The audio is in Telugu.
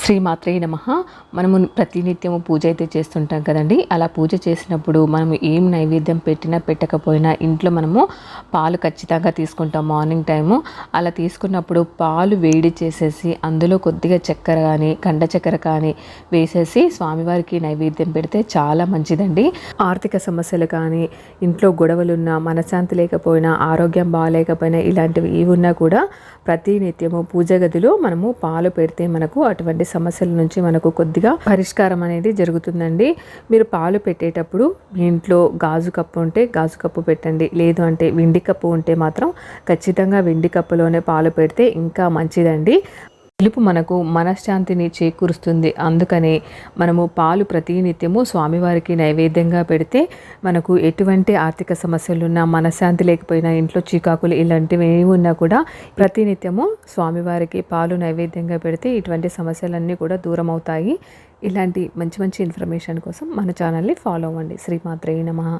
శ్రీమాత్రే నమః. మనము ప్రతినిత్యము పూజ అయితే చేస్తుంటాం కదండి. అలా పూజ చేసినప్పుడు మనము ఏం నైవేద్యం పెట్టినా పెట్టకపోయినా ఇంట్లో మనము పాలు ఖచ్చితంగా తీసుకుంటాం మార్నింగ్ టైము. అలా తీసుకున్నప్పుడు పాలు వేడి చేసేసి అందులో కొద్దిగా చక్కెర కానీ కండ చక్కెర కానీ వేసేసి స్వామివారికి నైవేద్యం పెడితే చాలా మంచిదండి. ఆర్థిక సమస్యలు కానీ ఇంట్లో గొడవలున్నా మనశ్శాంతి లేకపోయినా ఆరోగ్యం బాగాలేకపోయినా ఇలాంటివి ఏవున్నా కూడా ప్రతినిత్యము పూజ గదిలో మనము పాలు పెడితే మనకు అటువంటి సమస్యల నుంచి మనకు కొద్దిగా పరిష్కారం అనేది జరుగుతుందండి. మీరు పాలు పెట్టేటప్పుడు మీ ఇంట్లో గాజు కప్పు ఉంటే గాజు కప్పు పెట్టండి. లేదు అంటే వెండి కప్పు ఉంటే మాత్రం ఖచ్చితంగా వెండి కప్పులోనే పాలు పెడితే ఇంకా మంచిదండి. పిలుపు మనకు మనశ్శాంతిని చేకూరుస్తుంది. అందుకని మనము పాలు ప్రతినిత్యము స్వామివారికి నైవేద్యంగా పెడితే మనకు ఎటువంటి ఆర్థిక సమస్యలున్నా మనశ్శాంతి లేకపోయినా ఇంట్లో చికాకులు ఇలాంటివి ఏమి ఉన్నా కూడా ప్రతినిత్యము స్వామివారికి పాలు నైవేద్యంగా పెడితే ఇటువంటి సమస్యలన్నీ కూడా దూరం అవుతాయి. ఇలాంటి మంచి మంచి ఇన్ఫర్మేషన్ కోసం మన ఛానల్ని ఫాలో అవ్వండి. శ్రీమాత్రే నమః.